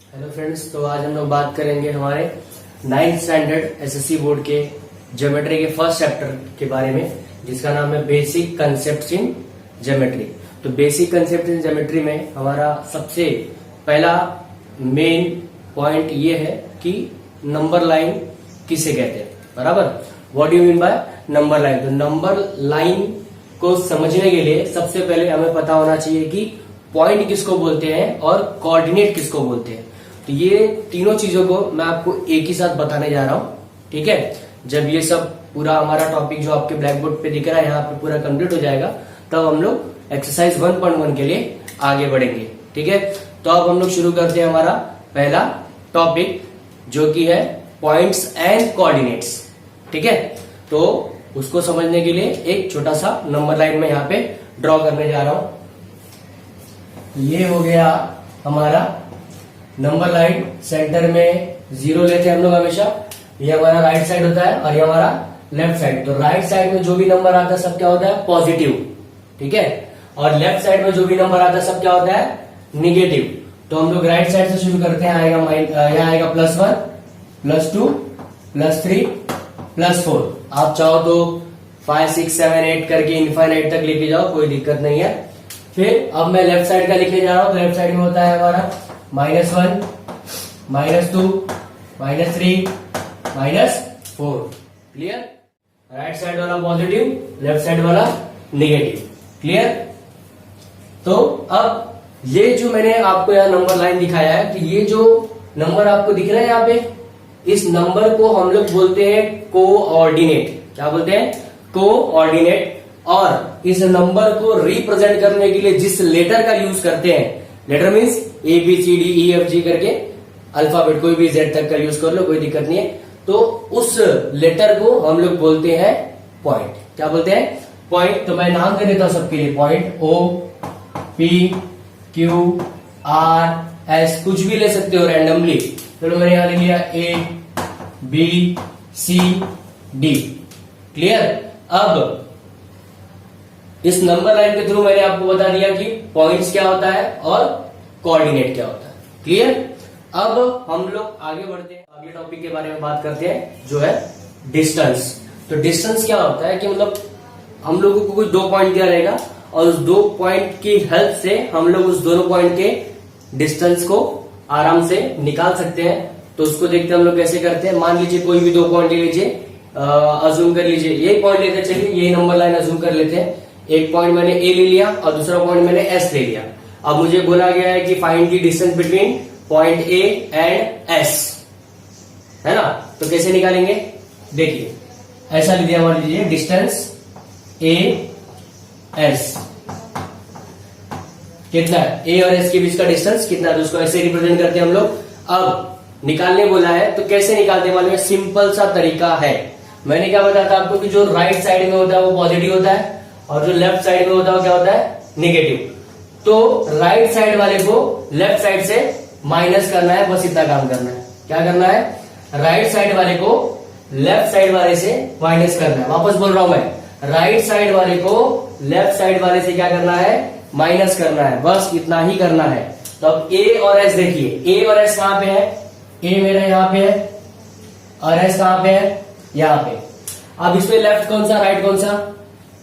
Hello friends, तो आज हम लोग बात करेंगे हमारे 9th स्टैंडर्ड एसएससी बोर्ड के ज्योमेट्री के फर्स्ट चैप्टर के बारे में, जिसका नाम है बेसिक कंसेप्ट्स इन ज्योमेट्री। तो बेसिक कंसेप्ट इन ज्योमेट्री में हमारा सबसे पहला मेन पॉइंट ये है कि नंबर लाइन किसे कहते हैं। बराबर, what do you mean by number line. तो नंबर लाइन को समझने के लिए सबसे पहले हमें पता होना चाहिए कि पॉइंट किसको बोलते हैं और कोऑर्डिनेट किसको बोलते हैं। तो ये तीनों चीजों को मैं आपको एक ही साथ बताने जा रहा हूं, ठीक है। जब ये सब पूरा हमारा टॉपिक जो आपके ब्लैक बोर्ड पे दिख रहा है यहाँ पे पूरा कंप्लीट हो जाएगा, तब हम लोग एक्सरसाइज 1.1 के लिए आगे बढ़ेंगे, ठीक है। तो अब हम लोग शुरू करते हैं हमारा पहला टॉपिक, जो कि है पॉइंट्स एंड कोऑर्डिनेट्स, ठीक है। तो उसको समझने के लिए एक छोटा सा नंबर लाइन में यहाँ पे ड्रॉ करने जा रहा हूं। ये हो गया हमारा नंबर लाइन, सेंटर में 0 लेते हैं हम लोग हमेशा। ये हमारा राइट साइड होता है और ये हमारा लेफ्ट साइड। तो राइट साइड में जो भी नंबर आता है सब क्या होता है, पॉजिटिव, ठीक है। और लेफ्ट साइड में जो भी नंबर आता है सब क्या होता है, निगेटिव। तो हम लोग राइट साइड से शुरू करते हैं। यहाँ आएगा +1, +2, +3, +4। आप चाहो तो 5, 6, 7, 8 करके इनफाइनाइट तक लेके जाओ, कोई दिक्कत नहीं है। फिर अब मैं लेफ्ट साइड का लिखने जा रहा हूं। तो लेफ्ट साइड में होता है हमारा -1, -2, -3, -4। क्लियर। राइट साइड वाला पॉजिटिव, लेफ्ट साइड वाला निगेटिव। क्लियर। तो अब ये जो मैंने आपको यहाँ नंबर लाइन दिखाया है, तो ये जो नंबर आपको दिख रहा है यहाँ पे, इस नंबर को हम लोग बोलते हैं कोऑर्डिनेट। क्या बोलते हैं, कोऑर्डिनेट। और इस नंबर को रिप्रेजेंट करने के लिए जिस लेटर का यूज करते हैं, लेटर मीन्स ABCDEFG करके अल्फाबेट, कोई भी Z तक का यूज कर लो, कोई दिक्कत नहीं है। तो उस लेटर को हम लोग बोलते हैं पॉइंट। क्या बोलते हैं, पॉइंट। तो मैं नाम दे देता हूं सबके लिए, पॉइंट OPQRS, कुछ भी ले सकते हो रैंडमली। चलो मैंने यहां ले लिया ABCD। क्लियर। अब इस नंबर लाइन के थ्रू मैंने आपको बता दिया कि पॉइंट्स क्या होता है और कोऑर्डिनेट क्या होता है। क्लियर। अब हम लोग आगे बढ़ते हैं, अगले टॉपिक के बारे में बात करते हैं, जो है डिस्टेंस। तो डिस्टेंस क्या होता है कि मतलब हम लोगों को कुछ 2 पॉइंट दिया रहेगा और उस 2 पॉइंट की हेल्प से हम लोग उस दोनों पॉइंट के डिस्टेंस को आराम से निकाल सकते हैं। तो उसको देखते हैं हम लोग कैसे करते हैं। मान लीजिए कोई भी 2 पॉइंट ले लीजिए, अज्यूम कर लीजिए यही पॉइंट लेते चलिए, यही नंबर लाइन अज्यूम कर लेते हैं। एक पॉइंट मैंने A ले लिया और दूसरा पॉइंट मैंने S ले लिया। अब मुझे बोला गया है कि find the distance between point A and S, है ना। तो कैसे निकालेंगे, देखिए ऐसा ले दिया, मान लीजिए डिस्टेंस AS कितना है, A और S के बीच का डिस्टेंस कितना है, तो उसको ऐसे रिप्रेजेंट करते हैं हम लोग। अब निकालने बोला है तो कैसे निकालते हैं, मालूम है, सिंपल सा तरीका है। मैंने क्या बताया था आपको कि जो राइट साइड में होता है वो पॉजिटिव होता है और जो लेफ्ट साइड में होता है वो क्या होता है, निगेटिव। तो राइट साइड वाले को लेफ्ट साइड से माइनस करना है, बस इतना काम करना है। क्या करना है, राइट साइड वाले को लेफ्ट साइड वाले से माइनस करना है। वापस बोल रहा हूं मैं, राइट साइड वाले को लेफ्ट साइड वाले से क्या करना है, माइनस करना है, बस इतना ही करना है। तो अब A और S देखिए, A और S कहां पे है, A मेरा यहाँ पे है और S कहां पे है, यहाँ पे। अब इसमें लेफ्ट कौन सा, राइट कौन सा,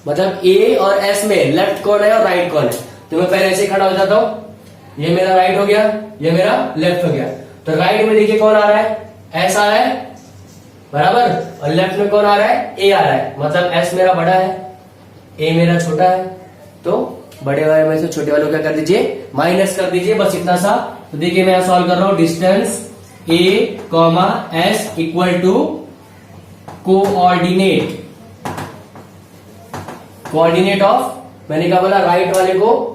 मतलब A और S में लेफ्ट कौन है और राइट कौन है। तो मैं पहले ऐसे खड़ा हो जाता हूं, ये मेरा राइट हो गया, ये मेरा लेफ्ट हो गया। तो राइट में देखिए कौन आ रहा है, S आ रहा है, बराबर। और लेफ्ट में कौन आ रहा है, A आ रहा है, मतलब S मेरा बड़ा है, A मेरा छोटा है। तो बड़े वाले में से छोटे वालों क्या कर दीजिए, माइनस कर दीजिए, बस इतना सा। तो देखिए मैं सॉल्व कर रहा हूं, distance A, S equal to coordinate, coordinate of, मैंने क्या बोला, राइट वाले को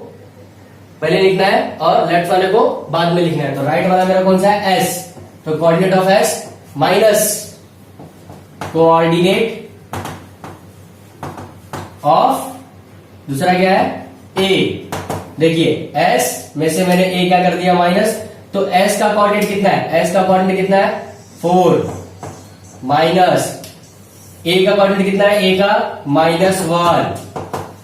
पहले लिखना है और लेफ्ट वाले को बाद में लिखना है। तो राइट वाला मेरा कौन सा है, S, तो coordinate of S minus coordinate of दूसरा क्या है, A। देखिए S में से मैंने A क्या कर दिया, माइनस। तो S का कोऑर्डिनेट कितना है, S का कोऑर्डिनेट कितना है, 4 माइनस A का कोऑर्डिनेट कितना है, A का -1।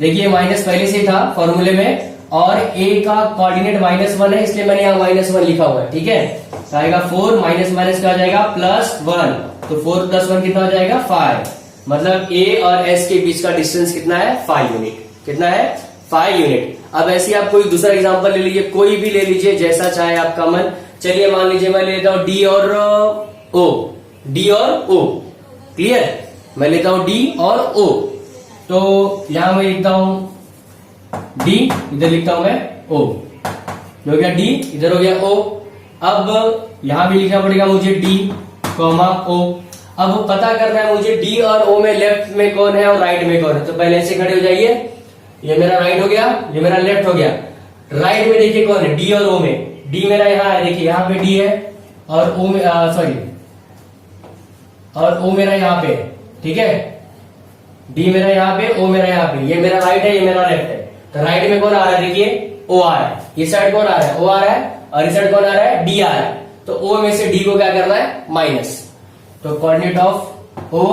देखिए माइनस पहले से ही था फॉर्मूले में और a का कोऑर्डिनेट -1 है, इसलिए मैंने यहाँ -1 लिखा हुआ है, ठीक है। तो आएगा 4 माइनस माइनस क्या हो जाएगा +1, तो 4 + 1 कितना हो जाएगा 5, मतलब a और s के बीच का डिस्टेंस कितना है 5 यूनिट, कितना है 5 यूनिट। अब ऐसे ही आप कोई दूसरा एग्जांपल ले लीजिए, कोई भी ले लीजिए जैसा चाहे आपका मन। चलिए मान लीजिए मैं लेता हूं डी और ओ, क्लियर, मैं लेता हूं डी और ओ। तो यहां मैं लिखता हूं डी, इधर लिखता हूं मैं ओ, हो गया डी, इधर हो गया ओ। अब यहां भी लिखना पड़ेगा मुझे डी कॉमा ओ। अब पता करना है मुझे डी और ओ में लेफ्ट में कौन है और राइट में कौन है। तो पहले ऐसे खड़े हो जाइए, ये मेरा राइट हो गया, ये मेरा लेफ्ट हो गया। राइट में देखिए कौन है, डी और ओ में। डी मेरा यहाँ है, देखिए यहाँ पे डी है और ओ में और ओ मेरा यहाँ पे, ठीक है। डी मेरा यहाँ पे, ओ मेरा यहाँ पे, ये मेरा राइट है, ये मेरा लेफ्ट है। तो राइट में कौन आ रहा है, देखिए ओ आ रहा है, ये साइड कौन आ रहा है, ओ आ रहा है, और इस साइड कौन आ रहा है, डी आ रहा है। तो ओ में से डी को क्या करना है माइनस, तो coordinate of O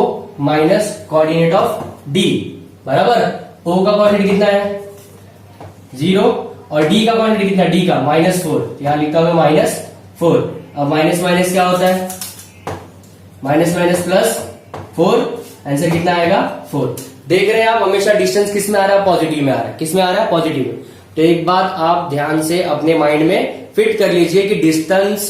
minus coordinate of D बराबर ओ का कोऑर्डिनेट कितना है 0 और डी का कोऑर्डिनेट कितना है, डी का -4, यहां लिखता हूं -4। अब माइनस माइनस क्या होता है, माइनस माइनस +4, आंसर कितना आएगा 4। देख रहे हैं आप हमेशा डिस्टेंस किस में आ रहा है, पॉजिटिव में आ रहा है, किस में आ रहा है, पॉजिटिव में। तो एक बात आप ध्यान से अपने माइंड में फिट कर लीजिए कि डिस्टेंस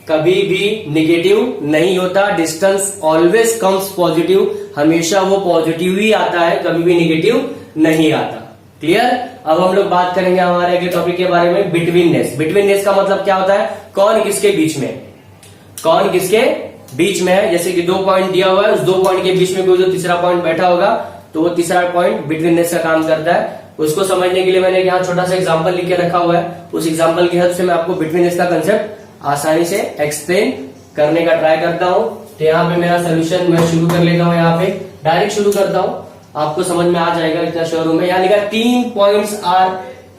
कभी भी निगेटिव नहीं होता, डिस्टेंस ऑलवेज कम्स पॉजिटिव, हमेशा वो पॉजिटिव ही आता है, कभी भी निगेटिव नहीं आता। क्लियर। अब हम लोग बात करेंगे हमारे अगले टॉपिक के बारे में, बिटवीननेस। बिटवीननेस का मतलब क्या होता है, कौन किसके बीच में, कौन किसके बीच में है। जैसे कि 2 पॉइंट दिया हुआ है, उस 2 पॉइंट के बीच में कोई जो तीसरा पॉइंट बैठा होगा तो वो तीसरा पॉइंट बिटवीननेस का काम करता है। उसको समझने के लिए मैंने यहाँ छोटा सा एग्जांपल लिख के रखा हुआ है, उस एग्जांपल की हेल्प से मैं आपको बिटवीननेस का कंसेप्ट आसानी से एक्सप्लेन करने का ट्राई करता हूँ। तो यहाँ पे मेरा सोल्यूशन मैं शुरू कर लेता हूँ, यहाँ पे डायरेक्ट शुरू करता हूँ, आपको समझ में आ जाएगा इतना शोरूम में। यहाँ लिखा 3 points are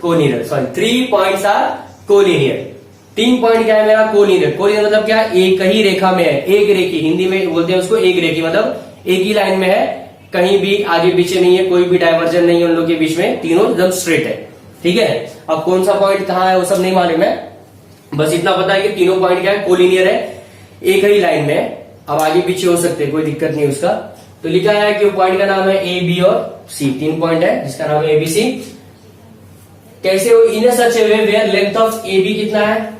collinear, sorry 3 points are collinear. 3 point क्या है मेरा, कोलिनियर। कोलिनियर मतलब क्या, एक ही रेखा में है, एक रेखी, हिंदी में बोलते हैं उसको एक रेखी, मतलब एक ही लाइन में है, कहीं भी आगे पीछे नहीं है, कोई भी डाइवर्जन नहीं है उन लोगों के बीच में, तीनों एकदम स्ट्रेट है, ठीक है। अब कौन सा पॉइंट कहाँ है वो सब नहीं मालूम है, बस इतना पता है कि तीनों पॉइंट क्या है, कोलिनियर है, एक ही लाइन में है। अब आगे पीछे हो सकते हैं, कोई दिक्कत नहीं उसका। तो लिखा है कि पॉइंट का नाम है ए बी और सी, 3 पॉइंट है जिसका नाम है एबीसी। कैसे हो, in such a way where length of A B कितना है,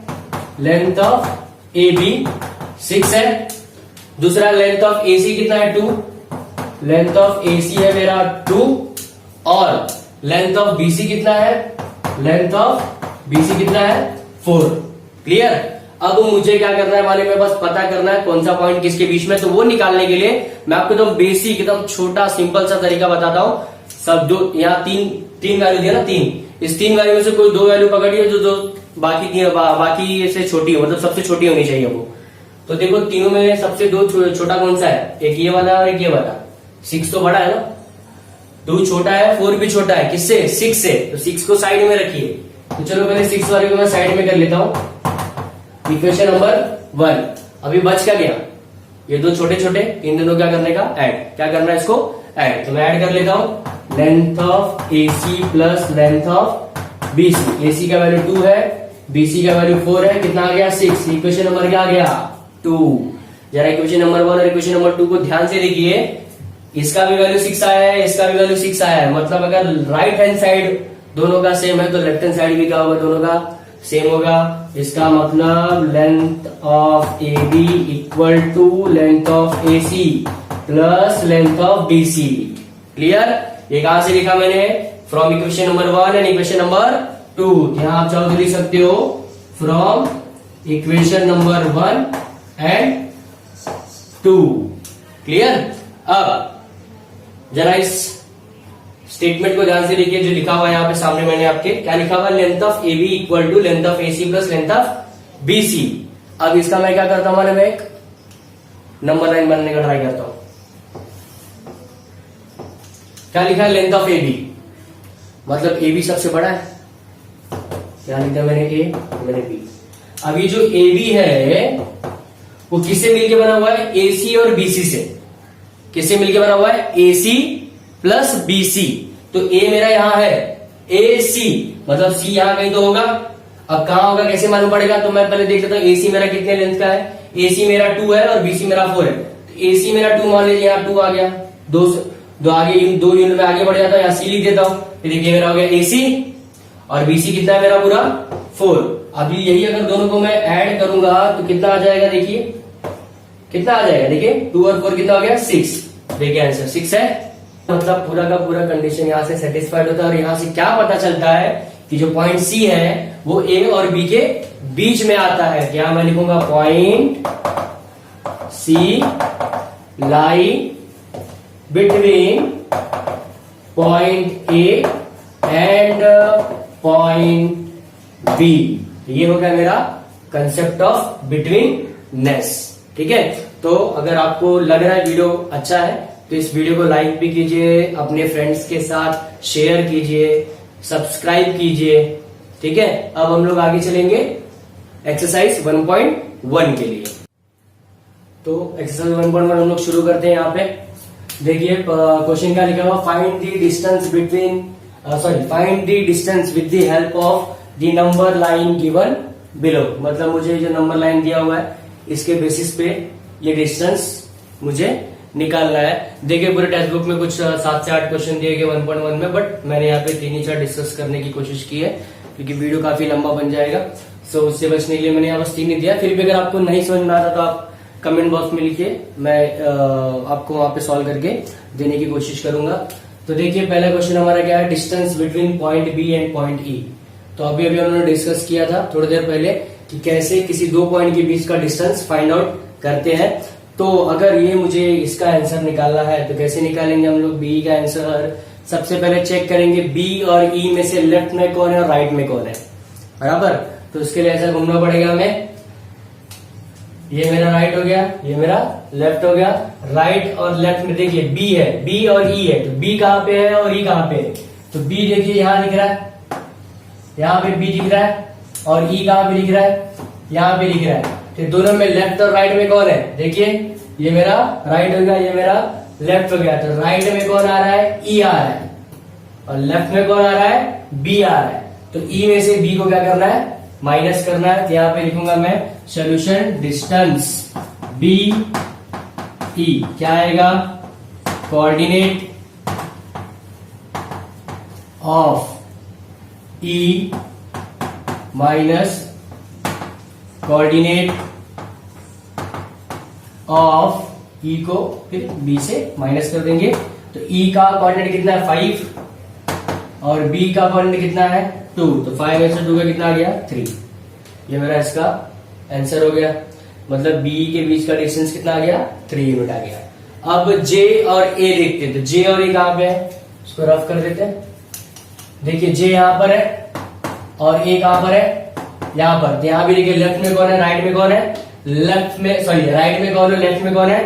लेंथ ऑफ ए बी 6 है। दूसरा लेंथ ऑफ ए सी कितना है 2, लेंथ ऑफ ए सी है मेरा 2, और लेंथ ऑफ बी सी कितना है, लेंथ ऑफ बी सी कितना है 4। क्लियर। अब मुझे क्या करना है मालूम है, बस पता करना है कौन सा पॉइंट किसके बीच में। तो वो निकालने के लिए मैं आपको एकदम बेसिक एकदम छोटा सिंपल सा तरीका बताता हूं। सब दो यहाँ तीन वैल्यू दिया ना, 3, इस 3 वैल्यू में से कोई 2 वैल्यू पकड़िए जो बाकी से छोटी हो, मतलब सबसे छोटी होनी चाहिए वो। तो देखो तीनों में सबसे छोटा कौन सा है, एक ये वाला और एक ये वाला। 6 तो बड़ा है ना, 2 छोटा है, 4 भी छोटा है, किससे 6 से। तो 6 को साइड में रखिए। तो चलो पहले 6 वाले को मैं साइड में कर लेता हूं। इक्वेशन नंबर 1 अभी बच क्या गया, ये 2 छोटे छोटे, इन दोनों क्या करने का, ऐड, क्या करना है इसको ऐड। तो मैं ऐड कर लेता हूं, length of A C plus length of B C. A C का वैल्यू 2 है, बी सी का वैल्यू 4 है, कितना आ गया 6। इक्वेशन नंबर क्या आ गया 2। जरा इक्वेशन नंबर 1 और इक्वेशन नंबर 2 को ध्यान से देखिए, इसका भी वैल्यू 6 आया है, इसका भी वैल्यू 6 आया है। मतलब अगर राइट हैंड साइड दोनों का सेम है तो लेफ्ट हैंड साइड भी क्या होगा, दोनों का सेम होगा। इसका मतलब length of A B equal to length of A C plus length of B C. Clear. ये कहां से लिखा मैंने, from equation number 1 and equation number 2। यहां आप चाहो तो लिख सकते हो from equation number 1 and 2। Clear. अब जरा इस स्टेटमेंट को ध्यान से देखिए, जो लिखा हुआ है यहाँ पे सामने मैंने आपके, क्या लिखा हुआ है, length of A B equal to length of A C plus length of B C. अब इसका मैं क्या करता हूं, मैं एक नंबर लाइन बनाने का ट्राई करता हूं। क्या लिखा है, लेंथ ऑफ ए बी, मतलब ए बी सबसे बड़ा है, क्या लिखा है मैंने, ए मैंने बी। अभी जो ए बी है वो किससे मिलके बना हुआ है, ए सी और बी सी से। किससे मिलके बना हुआ है, ए सी प्लस बी सी। तो ए मेरा यहां है, ए सी, मतलब सी यहाँ कहीं तो होगा। अब कहाँ होगा कैसे मालूम पड़ेगा, तो मैं पहले देख लेता हूँ ए सी मेरा कितने लेंथ का है। ए सी मेरा 2 है और बी सी मेरा 4 है। तो ए सी मेरा 2 मान लीजिए, यहाँ 2 आ गया, दो आगे 2 यूनिट में आगे बढ़ जाता हूँ, यहाँ सी लिख देता हूँ। देखिए मेरा हो गया ए सी और बी सी कितना है मेरा पूरा 4। अभी यही अगर दोनों को मैं ऐड करूंगा तो कितना आ जाएगा, देखिए कितना आ जाएगा, देखिए 2 और 4 कितना हो गया 6। देखिए आंसर 6 है। मतलब पूरा का पूरा कंडीशन यहाँ से सेटिस्फाइड होता है। और यहाँ से क्या पता चलता है कि जो पॉइंट सी है वो ए और बी के बीच में आता है। क्या मैं लिखूंगा, point C lie between point A and point B. ये हो गया मेरा कंसेप्ट ऑफ बिटवीननेस। ठीक है, तो अगर आपको लग रहा है वीडियो अच्छा है तो इस वीडियो को लाइक भी कीजिए, अपने फ्रेंड्स के साथ शेयर कीजिए, सब्सक्राइब कीजिए। ठीक है, अब हम लोग आगे चलेंगे एक्सरसाइज 1.1 के लिए। तो एक्सरसाइज 1.1 हम लोग शुरू करते हैं। यहाँ पे देखिए क्वेश्चन क्या लिखा हुआ, find the distance between find the distance with the help of the number line given below. मतलब मुझे जो नंबर लाइन दिया हुआ है इसके बेसिस पे ये डिस्टेंस मुझे निकालना है। देखिए पूरे टेक्स्ट बुक में कुछ 7 से 8 क्वेश्चन दिए गए 1.1 में, बट मैंने यहाँ पे 3 ही 4 डिस्कस करने की कोशिश की है क्योंकि वीडियो काफी लंबा बन जाएगा। सो उससे बचने के लिए मैंने यहाँ बस 3 ही दिया। फिर भी अगर आपको नहीं समझ में आता तो आप कमेंट बॉक्स में लिखिए, मैं आपको वहां पे सॉल्व करके देने की कोशिश करूंगा। तो देखिए पहला क्वेश्चन हमारा क्या है, distance between point B and point E. तो अभी हमने डिस्कस किया था थोड़ी देर पहले कि कैसे किसी 2 पॉइंट के बीच का डिस्टेंस फाइंड आउट करते हैं। तो अगर ये मुझे इसका आंसर निकालना है तो कैसे निकालेंगे हम लोग बी का आंसर। सबसे पहले चेक करेंगे बी और ई में से लेफ्ट में कौन है और राइट में कौन है, बराबर। तो उसके लिए ऐसा घूमना पड़ेगा हमें, ये मेरा राइट हो गया, ये मेरा लेफ्ट हो गया। राइट और लेफ्ट में देखिए बी है, बी और ई है, तो बी कहाँ पे है और ई कहाँ पे है। तो बी देखिए यहाँ दिख रहा है, यहाँ पे बी दिख रहा है, और ई कहाँ पे दिख रहा है, यहाँ पे दिख रहा है। तो दोनों में लेफ्ट और राइट में कौन है, देखिए ये मेरा राइट हो गया, ये मेरा लेफ्ट हो गया। तो राइट में कौन आ रहा है, ई आ रहा है, और लेफ्ट में कौन आ रहा है, बी आ रहा है। तो ई में से बी को क्या करना है, माइनस करना है। तो यहाँ पे लिखूंगा मैं सोल्यूशन डिस्टेंस बी ई क्या आएगा, coordinate of E minus coordinate of E को फिर बी से माइनस कर देंगे। तो ई का कोऑर्डिनेट कितना है 5 और बी का कोऑर्डिनेट कितना है 2। तो 5 में से 2 का कितना आ गया 3। ये मेरा इसका आंसर हो गया। मतलब बी के बीच का डिस्टेंस कितना आ गया 3 यूनिट आ गया। अब जे और ए देखते हैं। तो जे और ए कहां पे है, इसको रफ कर देते हैं। देखिए जे यहां पर है और ए कहां पर है, यहां पर। तो यहां भी देखिए लेफ्ट में कौन है, राइट में कौन है, लेफ्ट में सॉरी राइट में कौन है, लेफ्ट में कौन है।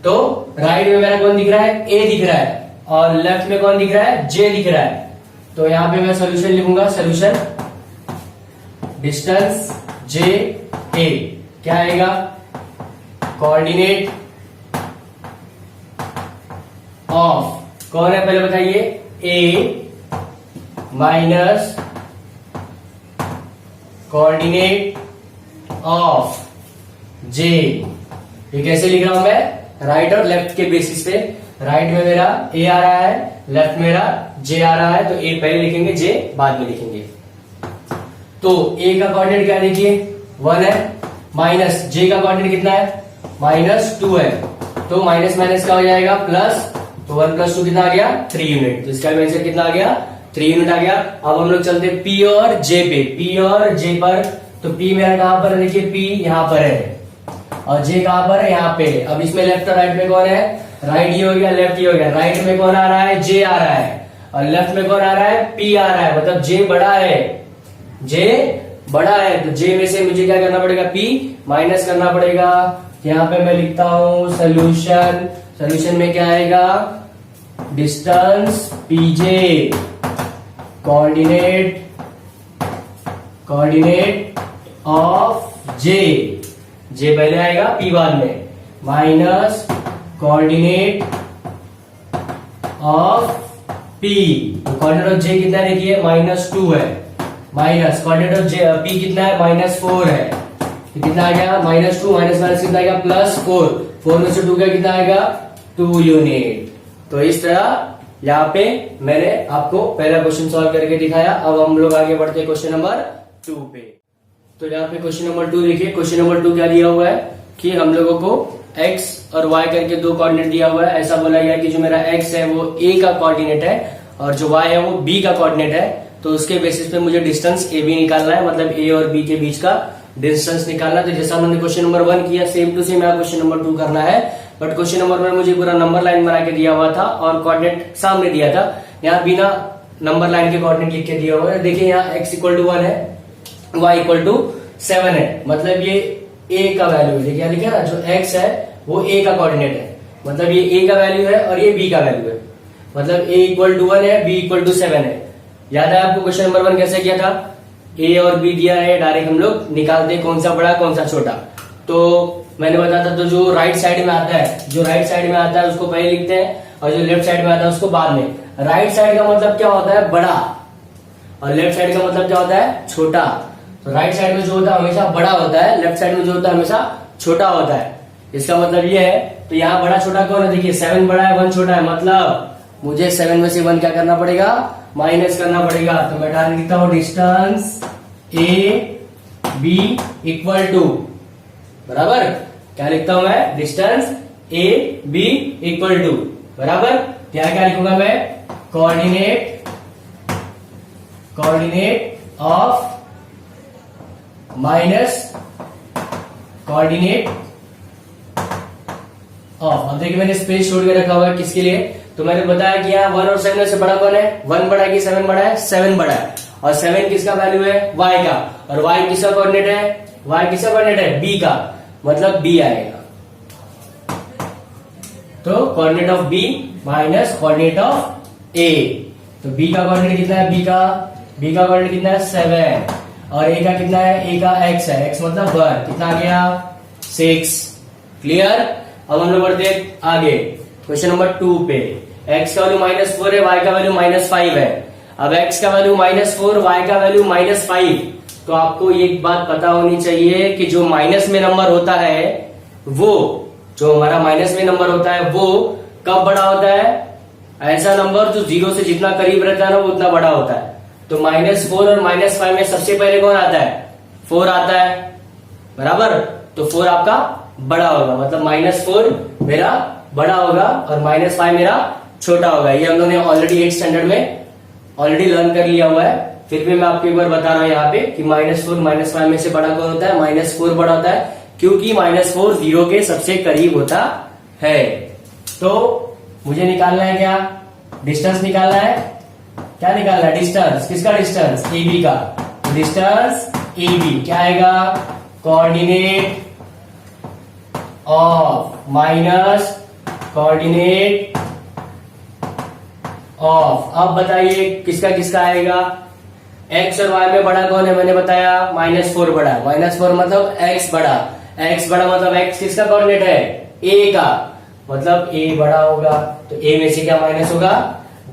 तो राइट में मेरा कौन दिख रहा है, ए दिख रहा है, और लेफ्ट में कौन दिख रहा है, जे दिख रहा है। तो यहां पे मैं सोल्यूशन लिखूंगा, सोल्यूशन डिस्टेंस जे ए क्या आएगा, कोऑर्डिनेट ऑफ कौन है पहले बताइए, ए माइनस कोऑर्डिनेट ऑफ जे। ये कैसे लिख रहा हूं मैं, राइट और लेफ्ट के बेसिस पे। राइट में मेरा ए आ रहा है, लेफ्ट में मेरा जे आ रहा है। तो ए पहले लिखेंगे, जे बाद में लिखेंगे। तो ए का कोऑर्डिनेट क्या देखिए 1 है, माइनस जे का कोऑर्डिनेट कितना है -2 है। तो माइनस माइनस का हो जाएगा प्लस। तो 1 + 2 कितना आ गया 3 यूनिट। तो इसका आंसर कितना आ गया 3 यूनिट आ गया। अब हम लोग चलते पी और जे पे। पी और जे पर, तो पी मेरा कहां पर है, देखिए पी यहां पर है और जे कहां पर है, यहां पे। अब इसमें लेफ्ट और राइट में कौन है, राइट ये हो गया, लेफ्ट ये हो गया। राइट में कौन आ रहा है, जे आ रहा है, और लेफ्ट में कौन आ रहा है, पी आ रहा है। मतलब जे बड़ा है, जे बड़ा है। तो जे में से मुझे क्या करना पड़ेगा, पी माइनस करना पड़ेगा। यहां पे मैं लिखता हूं सोल्यूशन। सोल्यूशन में क्या आएगा, डिस्टेंस पीजे कोऑर्डिनेट ऑफ जे। जे पहले आएगा, पी बाद में, माइनस कोऑर्डिनेट ऑफ P। तो कोऑर्डिनेट ऑफ J कितना है देखिए -2 है, माइनस कोऑर्डिनेट ऑफ P कितना है -4 है, तो कितना आ गया -2 माइनस माइनस कितना आएगा +4, 4 में से 2 का कितना आएगा 2 यूनिट। तो इस तरह यहाँ पे मैंने आपको पहला क्वेश्चन सॉल्व करके दिखाया। अब हम लोग आगे बढ़ते हैं क्वेश्चन नंबर 2 पे। तो यहाँ पे क्वेश्चन नंबर 2 देखिए, क्वेश्चन नंबर 2 क्या दिया हुआ है कि हम लोगों को x और y करके दो कोऑर्डिनेट दिया हुआ है। ऐसा बोला गया कि जो मेरा x है वो a का कोऑर्डिनेट है और जो y है वो b का कोऑर्डिनेट है। तो उसके बेसिस पे मुझे डिस्टेंस a b निकालना है, मतलब a और b के बीच का डिस्टेंस निकालना। तो जैसा हमने क्वेश्चन नंबर 1 किया सेम टू सेम यहाँ क्वेश्चन नंबर 2 करना है। बट क्वेश्चन नंबर 1 मुझे पूरा नंबर लाइन बना के दिया हुआ था और कोऑर्डिनेट सामने दिया था। यहाँ बिना नंबर लाइन के कोऑर्डिनेट लिख के दिया हुआ है। देखिए यहाँ x = 1 है, y = 7 है, मतलब ये a का वैल्यू है। देखिए लिखा ना, जो x है वो a का कोऑर्डिनेट है, मतलब ये a का वैल्यू है और ये b का वैल्यू है, मतलब a = 1 है, b = 7 है। याद है आपको क्वेश्चन नंबर 1 कैसे किया था? a और b दिया है, डायरेक्ट हम लोग निकालते हैं कौन सा बड़ा कौन सा छोटा। तो मैंने बताया था, तो जो राइट साइड में आता है, जो राइट साइड में आता है उसको पहले लिखते हैं और जो लेफ्ट साइड में आता है उसको बाद में। राइट साइड का मतलब क्या होता है? बड़ा, और लेफ्ट साइड का मतलब क्या होता है? छोटा। तो राइट साइड में जो होता है हमेशा बड़ा होता है, लेफ्ट साइड में जो होता है हमेशा छोटा होता है। इसका मतलब ये है। तो यहाँ बड़ा छोटा कौन है? देखिए 7 बड़ा है 1 छोटा है, मतलब मुझे 7 में से 1 क्या करना पड़ेगा? माइनस करना पड़ेगा। तो मैं डाल देता हूं डिस्टेंस a b = बराबर, क्या लिखता हूं मैं? डिस्टेंस a b = बराबर। क्या लिखूंगा मैं? Coordinate of minus coordinate of. अब देखिए मैंने स्पेस छोड़ के रखा हुआ है किसके लिए? तो मैंने बताया कि यहाँ 1 और 7 से बड़ा कौन है? 1 बड़ा है कि 7 बड़ा है? 7 बड़ा है। और 7 किसका वैल्यू है? y का। और y किसका कोऑर्डिनेट है? y किसका कोऑर्डिनेट है? b का, मतलब b आएगा। तो coordinate of b minus coordinate of a। तो b का कोऑर्डिनेट कितना है? b का कोऑर्डिनेट कितना है? 7। और a का कितना है? a का x है, x मतलब 1, कितना आ गया? 6। क्लियर। अब हम लोग बढ़ते हैं आगे क्वेश्चन नंबर 2 पे। x का वैल्यू -4 है, y का वैल्यू -5 है। अब x का वैल्यू -4, y का वैल्यू -5। तो आपको एक बात पता होनी चाहिए कि जो माइनस में नंबर होता है, वो जो हमारा माइनस में नंबर होता है वो कब बड़ा होता है? ऐसा नंबर जो 0 से जितना करीब रहता है ना वो उतना बड़ा होता है। तो -4 और -5 में सबसे पहले कौन आता है? 4 आता है, बराबर। तो 4 आपका बड़ा होगा, मतलब -4 मेरा बड़ा होगा और -5 मेरा छोटा होगा। ये हम लोगों ने ऑलरेडी 8th स्टैंडर्ड में ऑलरेडी लर्न कर लिया हुआ है। फिर भी मैं आपको एक बार बता रहा हूं यहाँ पे कि -4 -5 में से बड़ा कौन होता है? -4 बड़ा होता है, क्योंकि -4 0 के सबसे करीब होता है। तो मुझे निकालना है क्या? डिस्टेंस निकालना है। क्या निकालना है? डिस्टेंस। किसका डिस्टेंस? AB का। डिस्टेंस AB क्या आएगा? Coordinate of minus coordinate of. अब बताइए किसका किसका आएगा? x और y में बड़ा कौन है? मैंने बताया -4 बड़ा। -4 मतलब x बड़ा। x बड़ा मतलब x किसका कोऑर्डिनेट है? a का, मतलब a बड़ा होगा। तो a में से क्या माइनस होगा?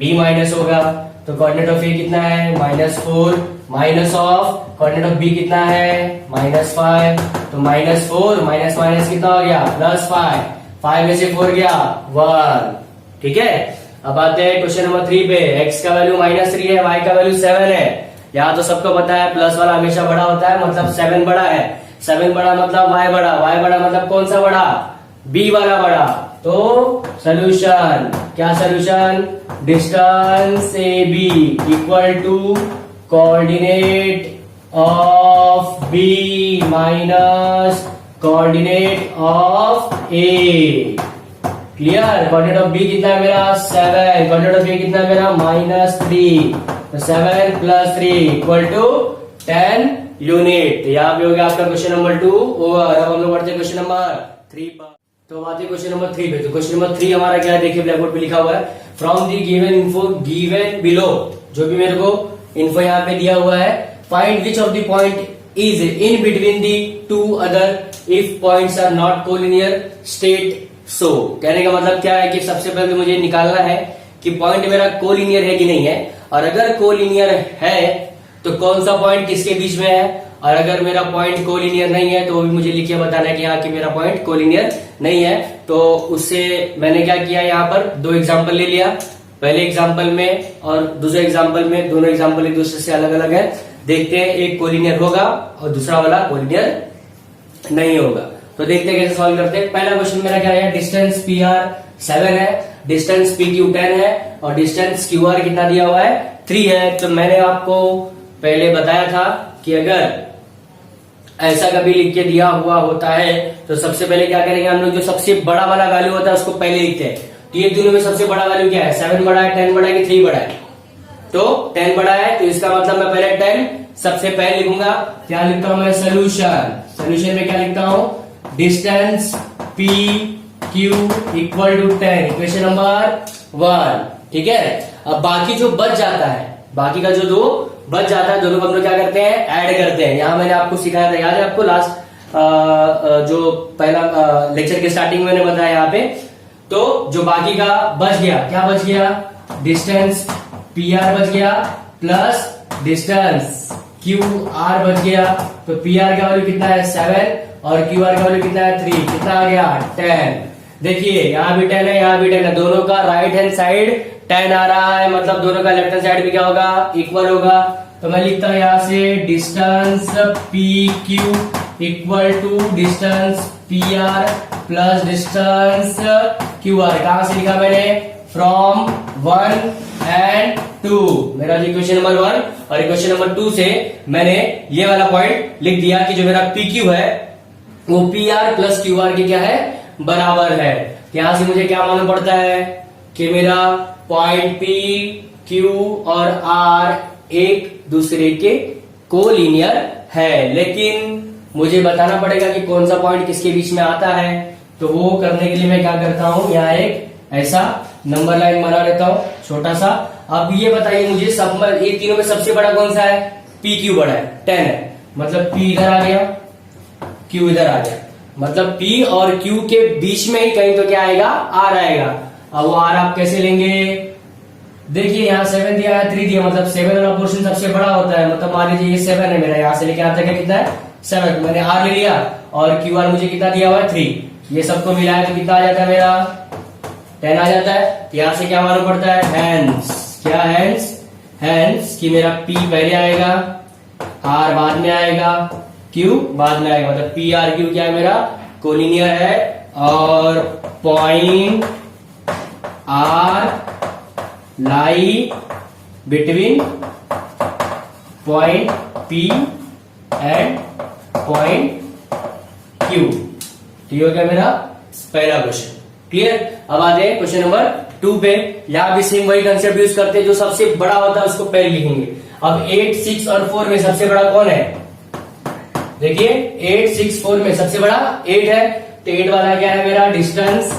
b माइनस होगा। तो कोऑर्डिनेट ऑफ a कितना है? -4 minus of coordinate of b कितना है? -5। तो -4 माइनस माइनस कितना हो गया? +5। 5 में से 4 गया 1। ठीक है। अब आते हैं क्वेश्चन नंबर 3 पे। x का वैल्यू -3 है, y का वैल्यू 7 है। यहाँ तो सबको पता है प्लस वाला हमेशा बड़ा होता है, मतलब 7 बड़ा है। 7 बड़ा मतलब y बड़ा। y बड़ा मतलब कौन सा बड़ा? b वाला बड़ा। तो सोल्यूशन, क्या solution? Distance AB = coordinate of B minus coordinate of A। Clear. Coordinate of B कितना है मेरा? 7। कोऑर्डिनेट ऑफ A कितना है मेरा? -3। तो 7 + 3 = 10 यूनिट। यहाँ पे हो गया आपका क्वेश्चन नंबर 2 ओवर। अब हम लोग बढ़ते हैं क्वेश्चन नंबर 3 पर। तो आते हैं क्वेश्चन नंबर 3 पे। तो क्वेश्चन नंबर 3 हमारा क्या है? देखिए ब्लैक बोर्ड पे लिखा हुआ है, from the given info given below. जो भी मेरे को इन्फो यहाँ पे दिया हुआ है, find which of the point is in between the 2 other if points are not collinear state. So कहने का मतलब क्या है कि सबसे पहले तो मुझे निकालना है कि पॉइंट मेरा कोलिनियर है कि नहीं है, और अगर कोलिनियर है तो कौन सा पॉइंट किसके बीच में है, और अगर मेरा पॉइंट कोलिनियर नहीं है तो वो भी मुझे लिख के बताना है कि हाँ कि मेरा पॉइंट कोलिनियर नहीं है। तो उससे मैंने क्या किया, यहाँ पर दो एग्जाम्पल ले लिया, पहले एग्जाम्पल में और दूसरे एग्जाम्पल में, दोनों एग्जाम्पल एक दूसरे से अलग अलग है। देखते हैं एक कोलिनियर होगा और दूसरा वाला कोलिनियर नहीं होगा। तो देखते हैं कैसे सॉल्व करते हैं। पहला क्वेश्चन मेरा क्या है, डिस्टेंस पी आर 7 है, डिस्टेंस पी क्यू 10 है और डिस्टेंस क्यू आर कितना दिया हुआ है 3 है। तो मैंने आपको पहले बताया था कि अगर ऐसा कभी लिख के दिया हुआ होता है तो सबसे पहले क्या करेंगे हम लोग, जो सबसे बड़ा वाला वैल्यू होता है उसको पहले लिखते हैं। तो ये दोनों में सबसे बड़ा वैल्यू क्या है, 7 बड़ा है, 10 बड़ा है कि 3 बड़ा है, तो 10 बड़ा है, तो इसका मतलब मैं पहले 10 सबसे पहले लिखूंगा। क्या लिखता हूं मैं, सोल्यूशन। सोल्यूशन में क्या लिखता हूं, distance P Q equal to 10, equation number 1। ठीक है, अब बाकी जो बच जाता है, बाकी का जो दो बच जाता है, दोनों को हम लोग क्या करते हैं, ऐड करते हैं। यहां मैंने आपको सिखाया था, याद है आपको, लास्ट जो पहला लेक्चर के स्टार्टिंग में मैंने बताया यहाँ पे। तो जो बाकी का बच गया, क्या बच गया, डिस्टेंस पी आर बच गया प्लस डिस्टेंस क्यू आर बच गया। तो पी आर का वैल्यू कितना है 7 और क्यू आर का वैल्यू कितना है 3, कितना आ गया 10। देखिए यहाँ भी 10 है, यहाँ भी 10 है, दोनों का राइट हैंड साइड 10 आ रहा है, मतलब दोनों का लेफ्ट हैंड साइड भी क्या होगा, इक्वल होगा। तो मैं लिखता हूं यहाँ से distance P Q equal to distance P R plus distance Q R. कहां से लिखा मैंने, फ्रॉम 1 एंड 2, मेरा इक्वेशन नंबर 1 और इक्वेशन नंबर 2 से मैंने ये वाला पॉइंट लिख दिया कि जो मेरा पी क्यू है वो P R plus Q R के क्या है, बराबर है। यहां से मुझे क्या मालूम पड़ता है कि मेरा पॉइंट पी क्यू और आर एक दूसरे के कोलिनियर है, लेकिन मुझे बताना पड़ेगा कि कौन सा पॉइंट किसके बीच में आता है। तो वो करने के लिए मैं क्या करता हूं, यहाँ एक ऐसा नंबर लाइन बना लेता हूं छोटा सा। अब ये बताइए मुझे, सब ये तीनों में सबसे बड़ा कौन सा है, पी क्यू बड़ा है, 10 है, मतलब पी इधर आ गया, क्यू इधर आ गया, मतलब पी और क्यू के बीच में ही कहीं तो क्या आएगा, आर आएगा। अब वो आर आप कैसे लेंगे, देखिए यहाँ 7 दिया है, 3 दिया, मतलब 7 वाला पोर्शन सबसे बड़ा होता है। मतलब मान लीजिए ये 7 है मेरा, यहाँ से लेके आता है कितना है 7, मैंने आर ले लिया और क्यू आर मुझे कितना दिया हुआ है 3, ये सबको मिलाया तो कितना आ जाता है मेरा 10 आ जाता है। यहाँ से क्या मालूम पड़ता है, हैंस, क्या हैंस, हैंस कि मेरा पी पहले आएगा, आर बाद में आएगा, क्यू बाद में आएगा, मतलब पी आर क्यू क्या है मेरा कोलिनियर है, और point R lie between point P and point Q. ठीक हो गया मेरा पहला क्वेश्चन, क्लियर। अब आते हैं क्वेश्चन नंबर 2 पे। यहां भी सेम वही कंसेप्ट यूज करते हैं, जो सबसे बड़ा होता है उसको पहले लिखेंगे। अब 8, 6 और 4 में सबसे बड़ा कौन है, देखिए 8, 6, 4 में सबसे बड़ा 8 है, तो 8 वाला क्या है मेरा, distance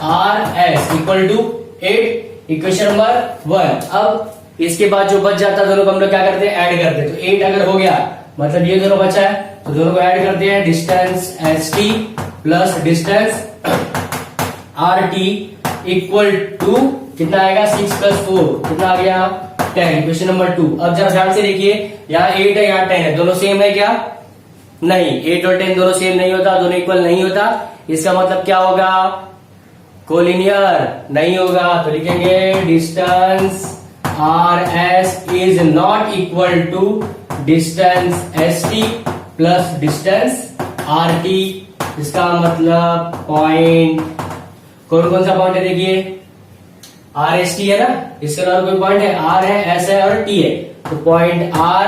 R S equal to 8, equation number 1। अब इसके बाद जो बच जाता है दोनों को हम लोग क्या करते हैं, ऐड करते हैं। तो 8 अगर हो गया, मतलब ये दोनों बचा है, तो दोनों को ऐड करते हैं, distance S T plus distance R T equal to कितना आएगा, 6 प्लस 4 कितना आ गया 10, इक्वेशन नंबर 2। अब जरा ध्यान से देखिए, यहाँ 8 है, यहाँ 10 है, दोनों सेम है क्या, नहीं, 8 और 10 दोनों सेम नहीं होता, दोनों इक्वल नहीं होता। इसका मतलब क्या होगा, कोलिनियर नहीं होगा। तो लिखेंगे distance R S is not equal to distance S T plus distance R T. इसका मतलब पॉइंट, कौन कौन सा पॉइंट है, देखिए आर एस टी है ना, इसके अलावा कोई पॉइंट है, आर है, एस है और टी है। तो point R,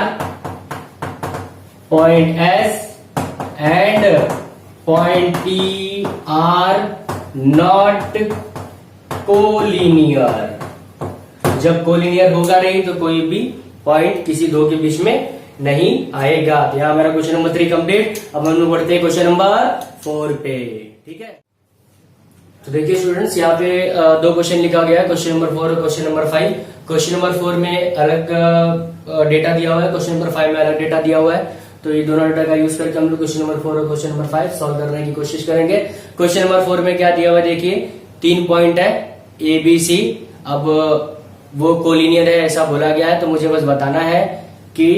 point S and point T are not collinear. जब कोलिनियर होगा नहीं तो कोई भी पॉइंट किसी दो के बीच में नहीं आएगा। तो यहाँ मेरा क्वेश्चन नंबर 3 कंप्लीट। अब हम लोग बढ़ते हैं क्वेश्चन नंबर 4 पे, ठीक है। तो देखिए स्टूडेंट्स, यहाँ पे दो क्वेश्चन लिखा गया है, क्वेश्चन नंबर 4 और क्वेश्चन नंबर 5। क्वेश्चन नंबर 4 में अलग डेटा दिया हुआ है, क्वेश्चन नंबर 5 में अलग डेटा दिया हुआ है। तो ये दोनों डेटा का यूज करके हम लोग क्वेश्चन नंबर 4 और क्वेश्चन नंबर 5 सॉल्व करने की कोशिश करेंगे। क्वेश्चन नंबर 4 में क्या दिया हुआ है, देखिए 3 पॉइंट है, ए बी सी, अब वो कोलिनियर है ऐसा बोला गया है, तो मुझे बस बताना है कि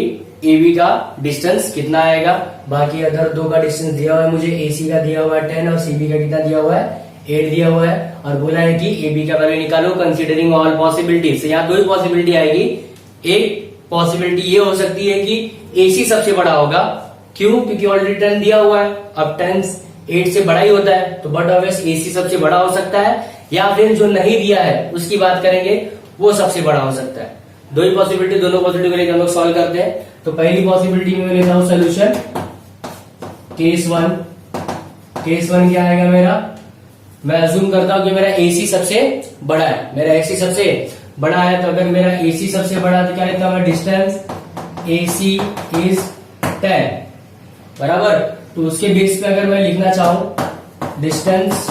AB का डिस्टेंस कितना आएगा। बाकी अदर दो का डिस्टेंस दिया हुआ है मुझे, AC का दिया हुआ है 10 और CB का कितना दिया हुआ है 8 दिया हुआ है। और बोला है कि AB का वैल्यू निकालो कंसीडरिंग ऑल पॉसिबिलिटीज। यहाँ दो ही पॉसिबिलिटी आएगी। एक पॉसिबिलिटी ये हो सकती है कि AC सबसे बड़ा होगा, क्यों? क्योंकि ऑलरेडी 10 दिया हुआ है, अब 10 8 से बड़ा ही होता है, तो बट ऑब्वियस AC सबसे बड़ा हो सकता है। या फिर जो नहीं दिया है उसकी बात करेंगे, वो सबसे बड़ा हो सकता है। दो ही पॉसिबिलिटी, दोनों पॉसिबिलिटी को लेकर हम लोग सॉल्व करते हैं। तो पहली पॉसिबिलिटी में मैं लेता हूं सोल्यूशन केस 1। केस 1 क्या आएगा मेरा? मैं अज्यूम करता हूं कि मेरा AC सबसे बड़ा है, मेरा AC सबसे बड़ा है। तो अगर मेरा AC सबसे बड़ा है तो क्या लिखता हूं मैं? डिस्टेंस AC इज 10 बराबर। तो उसके बेस पे अगर मैं लिखना चाहूं डिस्टेंस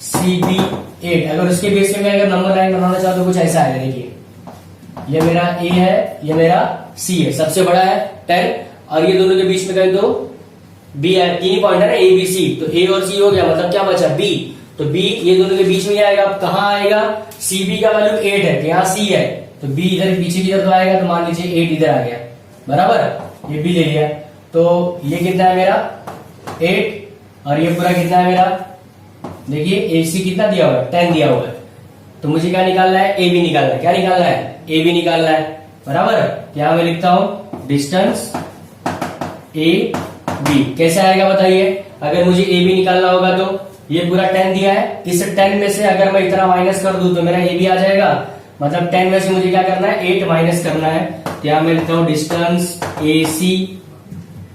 CB 8, अगर उसके बेस पे मैं अगर नंबर लाइन बनाना चाहूं तो कुछ ऐसा आएगा। देखिए ये मेरा A है, ये मेरा C है, सबसे बड़ा है 10, और ये दोनों के बीच में कहीं तो B है, 3 ही पॉइंट है ना A B C, तो A और C हो गया, मतलब क्या बचा B। तो B ये दोनों के बीच में आएगा। अब कहाँ आएगा? CB का वैल्यू 8 है, तो यहाँ C है, तो B इधर पीछे की तरफ आएगा, तो मान लीजिए 8 इधर आ गया बराबर। ये B ले लिया, तो ये कितना है मेरा 8, और ये पूरा कितना है मेरा? देखिए AC कितना दिया हुआ है? 10 दिया हुआ है। तो मुझे क्या निकालना है? AB निकालना है। क्या निकालना है? AB निकालना है बराबर। क्या मैं लिखता हूं? डिस्टेंस AB कैसे आएगा बताइए? अगर मुझे AB निकालना होगा तो ये पूरा 10 दिया है, इस 10 में से अगर मैं इतना माइनस कर दूं तो मेरा AB आ जाएगा। मतलब 10 में से मुझे क्या करना है? 8 माइनस करना है। क्या मैं लिखता हूं? डिस्टेंस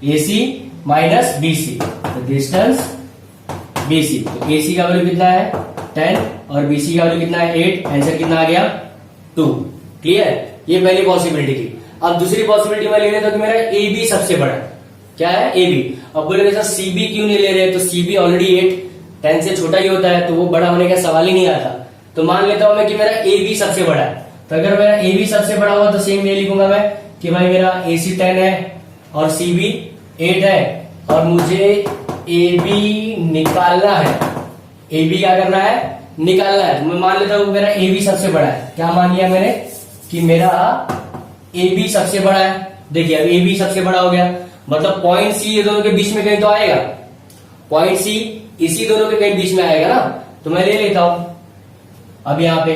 AC माइनस BC, तो डिस्टेंस BC। तो AC का वैल्यू कितना है? 10 और BC का वैल्यू कितना है? 8। आंसर कितना आ गया? 2। क्लियर? ये पहली पॉसिबिलिटी थी। अब दूसरी पॉसिबिलिटी में ले रहे तो मेरा AB सबसे बड़ा है। क्या है? AB। अब बोले सर CB क्यों नहीं ले रहे? तो CB ऑलरेडी 8 10 से छोटा ही होता है, तो वो बड़ा होने का सवाल ही नहीं आता। तो मान लेता हूं मैं कि मेरा AB सबसे बड़ा है। तो अगर मेरा AB सबसे बड़ा हुआ तो सेम ये लिखूंगा मैं कि भाई मेरा AC 10 है और CB 8 है, और मुझे AB निकालना है। AB क्या करना है? निकालना है। तो मैं मान लेता हूं मेरा AB सबसे बड़ा है। क्या मान लिया मैंने? कि मेरा AB सबसे बड़ा है। देखिए अब AB सबसे बड़ा हो गया, मतलब पॉइंट C ये दोनों के बीच में कहीं तो आएगा। पॉइंट C इसी दोनों के कहीं बीच में आएगा ना, तो मैं ले लेता हूं। अब यहाँ पे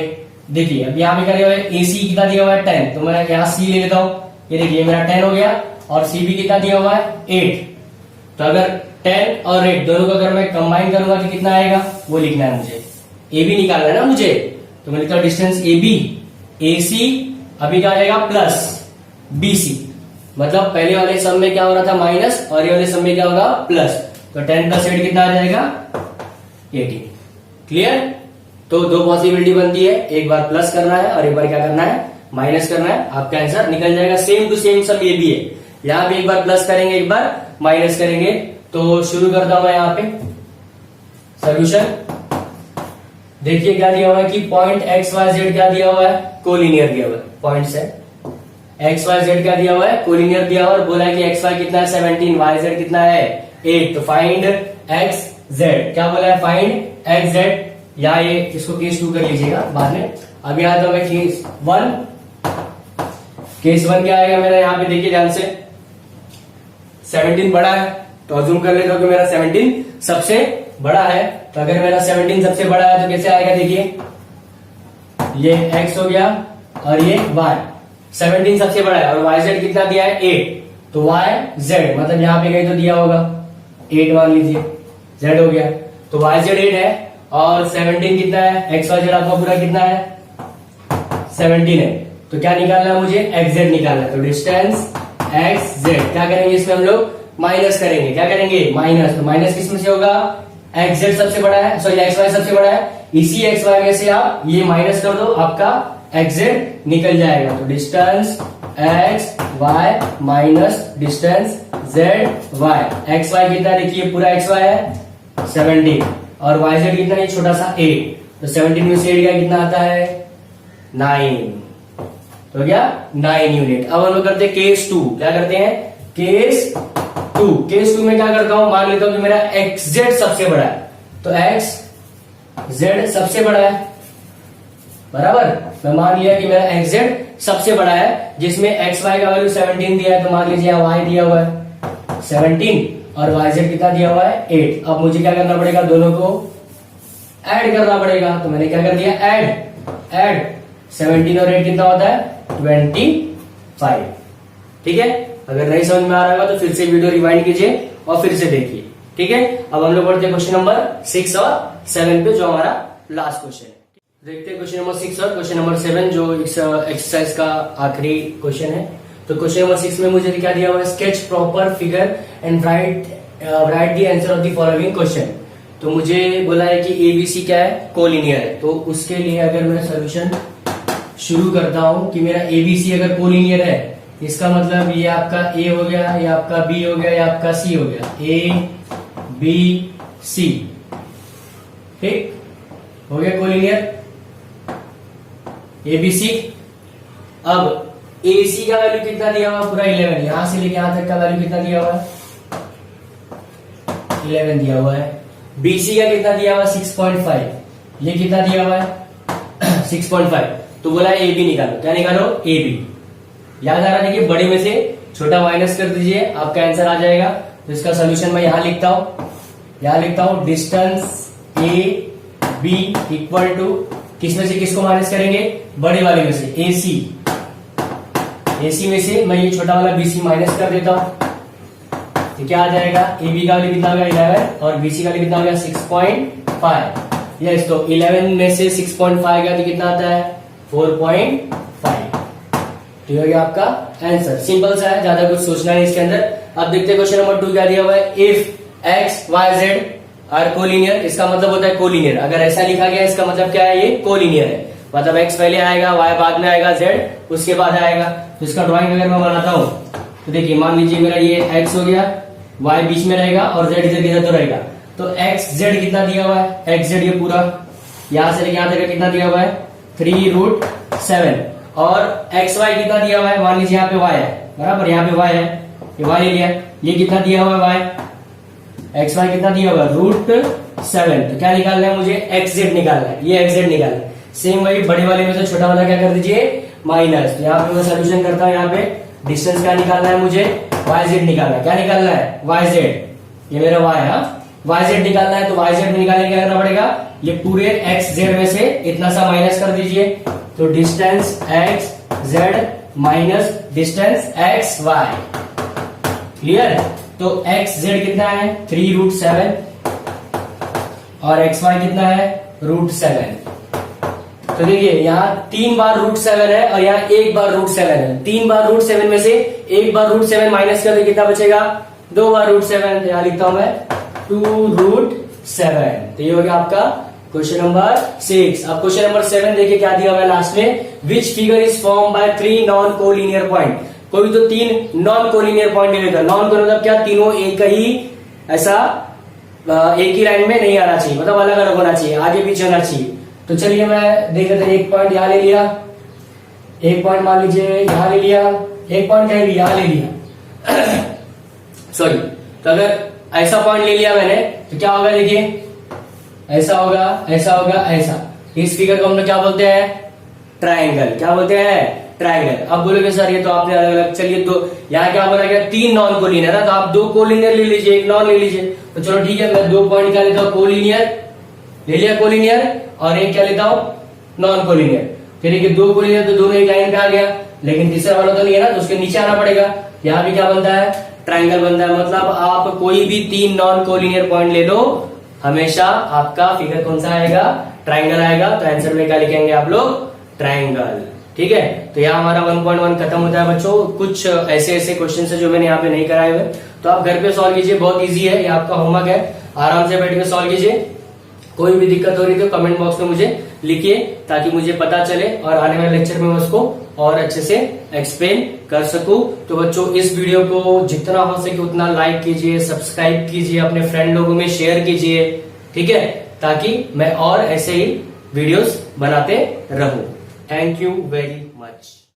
देखिए, अब यहाँ पे क्या दिया हुआ है? AC कितना दिया हुआ है? 10, तो मैं यहाँ C ले लेता हूं। ये देखिए मेरा 10 हो गया, और CB कितना दिया हुआ है? 8। तो अगर 10 और 8 दोनों को अगर मैं कंबाइन करूंगा तो कितना आएगा? वो लिखना है मुझे। AB निकालना है ना मुझे, तो मैं लिखता हूं डिस्टेंस AB AC अभी क्या आ जाएगा? Plus BC। मतलब पहले वाले सम में क्या हो रहा था? माइनस, और ये वाले सम में क्या होगा? प्लस। तो 10 प्लस 8 कितना आ जाएगा? 18। क्लियर? तो दो पॉसिबिलिटी बनती है, एक बार प्लस करना है और एक बार क्या करना है? माइनस करना है। आपका आंसर निकल जाएगा। सेम टू सेम सम ये भी है। यहाँ पे एक बार प्लस करेंगे, एक बार माइनस करेंगे। तो शुरू करता हूं मैं यहाँ पे सोल्यूशन। देखिए क्या दिया हुआ है कि पॉइंट XYZ क्या दिया हुआ है? कोलिनियर दिया हुआ है। पॉइंट है XYZ क्या दिया हुआ है? कोलिनियर दिया हुआ है। बोला है कि XY कितना है? 17, YZ कितना है? 8। तो फाइंड XZ। क्या बोला है? Find XZ। या ये इसको केस 2 कर लीजिएगा बाद में। अभी आता हूं मैं केस 1। केस 1 क्या आएगा मेरा? यहाँ पे देखिए ध्यान से, 17 बड़ा है, तो अज्यूम कर लेता हूं कि मेरा 17 सबसे बड़ा है। तो अगर मेरा 17 सबसे बड़ा है तो कैसे आएगा? देखिए ये x हो गया और ये y। 17 सबसे बड़ा है और yz कितना दिया है? 8। तो yz मतलब यहाँ पे कहीं तो दिया होगा 8 मान लीजिए, z हो गया। तो yz 8 है और 17 कितना है? xyz आपका पूरा कितना है? 17 है। तो क्या निकालना है मुझे? xz निकालना है। तो डिस्टेंस xz क्या करेंगे इसमें हम लोग? माइनस करेंगे। क्या करेंगे? माइनस। तो माइनस किस में से होगा? xz सबसे बड़ा है, सॉरी xy सबसे बड़ा है, इसी xy में से आप ये माइनस कर दो, आपका xz निकल जाएगा। तो distance xy minus distance zy। xy कितना? देखिए पूरा xy है 17 और yz कितना है? छोटा सा 8। तो 17 में से 8 का कितना आता है? 9। तो क्या? 9 यूनिट। अब हम लोग करते हैं केस 2। क्या करते हैं? केस 2। केस 2 में क्या करता हूं? मान लेता हूं कि मेरा xz सबसे बड़ा है। तो xz सबसे बड़ा है, बराबर। मैं मान लिया कि मेरा एक्स जेड सबसे बड़ा है, जिसमें एक्स वाई का वैल्यू 17 दिया है, तो मान लीजिए वाई दिया हुआ है 17 और वाई जेड कितना दिया हुआ है 8। अब मुझे क्या करना पड़ेगा, दोनों को ऐड करना पड़ेगा। तो मैंने क्या कर दिया, ऐड 17 और 8 कितना होता है 25। ठीक है, अगर नहीं समझ में आ रहा होगा तो फिर से वीडियो रिवाइंड कीजिए और फिर से देखिए। ठीक है, अब हम लोग बढ़ते हैं क्वेश्चन नंबर 6 और 7 पे, जो हमारा लास्ट क्वेश्चन है। देखते हैं क्वेश्चन नंबर 6 और क्वेश्चन नंबर 7, जो एक्सरसाइज का आखिरी क्वेश्चन है। तो क्वेश्चन नंबर 6 में मुझे क्या दिया हुआ है, sketch proper figure and right the answer of the following question. तो मुझे बोला है कि एबीसी क्या है, कोलिनियर है। तो उसके लिए अगर मैं सोल्यूशन शुरू करता हूं कि मेरा एबीसी अगर कोलिनियर है, इसका मतलब ये आपका ए हो गया, ये आपका बी हो गया, ये आपका सी हो गया, ए बी सी। ठीक हो गया कोलिनियर एबीसी। अब एसी का वैल्यू कितना दिया हुआ, पूरा 11, यहां से लेके यहां तक का वैल्यू कितना दिया हुआ है 11 दिया हुआ है। बीसी का कितना दिया हुआ 6.5, ये कितना दिया हुआ है 6.5। तो बोला ए बी निकालो, क्या निकालो ए बी। याद आ रहा है, देखिए बड़े में से छोटा माइनस कर दीजिए, आपका आंसर आ जाएगा। तो इसका सोल्यूशन मैं यहां लिखता हूं, distance A B equal to, किसमें से किसको माइनस करेंगे, बड़े वाले में से एसी में से मैं ये छोटा वाला बीसी माइनस कर देता हूं। तो क्या आ जाएगा, ए बी का वैल्यू कितना होगा 11 और बीसी का वैल्यू कितना होगा 6.5। यस, तो 11 में से 6.5 का कितना आता है 4.5। तो ये हो गया आपका आंसर। सिंपल सा है, ज्यादा कुछ सोचना है इसके अंदर। अब देखते हैं क्वेश्चन नंबर 2 क्या दिया हुआ है, if X Y Z are collinear. इसका मतलब होता है कोलिनियर। अगर ऐसा लिखा गया इसका मतलब क्या है, ये कोलिनियर है। मतलब एक्स पहले आएगा, वाई बाद में आएगा, जेड उसके बाद आएगा। तो इसका ड्राइंग अगर मैं बनाता हूं तो देखिए, मान लीजिए मेरा ये एक्स हो गया, वाई बीच में रहेगा और जेड इधर किधर तो रहेगा। तो एक्स जेड कितना दिया हुआ है, एक्स जेड ये पूरा यहां से लेके यहां तक कितना दिया हुआ है 3√7। और एक्स वाई कितना दिया हुआ है, मान लीजिए यहाँ पे वाई है, बराबर यहाँ पे वाई है, ये वाई ले लिया। ये कितना दिया हुआ है वाई, एक्स वाई कितना दिया हुआ है √7। तो क्या निकालना है मुझे, एक्स जेड निकालना है, ये एक्स जेड निकालना है। सेम वही बड़े वाले में से छोटा वाला क्या कर दीजिए माइनस। यहाँ पे मैं सोल्यूशन करता हूँ, यहाँ पे डिस्टेंस क्या निकालना है मुझे, वाई जेड निकालना है। क्या निकालना है, वाई जेड, ये मेरा वाई है, वाई जेड निकालना है। तो वाई जेड निकालने क्या करना पड़ेगा, ये पूरे एक्स जेड में से इतना सा माइनस कर दीजिए। तो distance X Z minus distance X Y, clear. तो एक्स जेड कितना है 3√7 और एक्स वाई कितना है √7। तो देखिए यहाँ 3 बार √7 है और यहाँ 1 बार √7 है। 3 बार √7 में से 1 बार √7 माइनस कर दे, कितना बचेगा 2 बार √7। तो यहाँ लिखता हूं मैं 2√7। तो ये हो गया आपका क्वेश्चन नंबर 6। अब क्वेश्चन नंबर 7 देखिए क्या दिया हुआ है लास्ट में, which figure is form by 3 non collinear point. कोई तो 3 नॉन कोलिनियर पॉइंट लेगा। नॉन को मतलब क्या, तीनों एक ही ऐसा एक ही लाइन में नहीं आना चाहिए, मतलब अलग अलग होना चाहिए, आगे पीछे होना चाहिए। तो चलिए मैं देख लेते हैं, एक पॉइंट यहाँ ले लिया, एक पॉइंट मान लीजिए यहाँ ले लिया, एक पॉइंट कहीं यहाँ ले लिया सॉरी। तो अगर ऐसा पॉइंट ले लिया मैंने तो क्या होगा, देखिए ऐसा होगा, ऐसा होगा, ऐसा। इस फिगर को हम लोग क्या बोलते हैं, ट्रायंगल। क्या बोलते हैं, ट्रायंगल। अब बोलोगे सर ये तो आपने अलग अलग, चलिए तो यहाँ क्या बोला गया 3 नॉन कोलिनियर है, तो आप 2 कोलिनियर ले लीजिए, एक नॉन ले लीजिए। तो चलो ठीक है, मैं 2 पॉइंट क्या लेता हूँ, कोलिनियर ले लिया, कोलिनियर, और एक क्या लेता हूँ नॉन कोलिनियर। फिर देखिए 2 कोलिनियर तो दोनों एक लाइन पे आ गया, लेकिन तीसरा वाला तो नहीं है ना, तो उसके नीचे आना पड़ेगा। यहाँ भी क्या बनता है, ट्रायंगल बनता है। मतलब आप कोई भी 3 नॉन कोलिनियर पॉइंट ले लो, हमेशा आपका फिगर कौन सा आएगा, ट्रायंगल आएगा। तो आंसर में क्या लिखेंगे आप लोग, ट्रायंगल। ठीक है, तो यहाँ हमारा 1.1 खत्म होता है बच्चों। कुछ ऐसे ऐसे क्वेश्चन है जो मैंने यहाँ पे नहीं कराए हुए, तो आप घर पे सॉल्व कीजिए, बहुत इजी है, ये आपका होमवर्क है, आराम से बैठ के सॉल्व कीजिए। कोई भी दिक्कत हो रही तो कमेंट बॉक्स में मुझे लिखिए, ताकि मुझे पता चले और आने वाले लेक्चर में मैं उसको और अच्छे से एक्सप्लेन कर सकूं। तो बच्चों इस वीडियो को जितना हो सके उतना लाइक कीजिए, सब्सक्राइब कीजिए, अपने फ्रेंड लोगों में शेयर कीजिए, ठीक है, ताकि मैं और ऐसे ही वीडियोस बनाते रहूं। Thank you very much.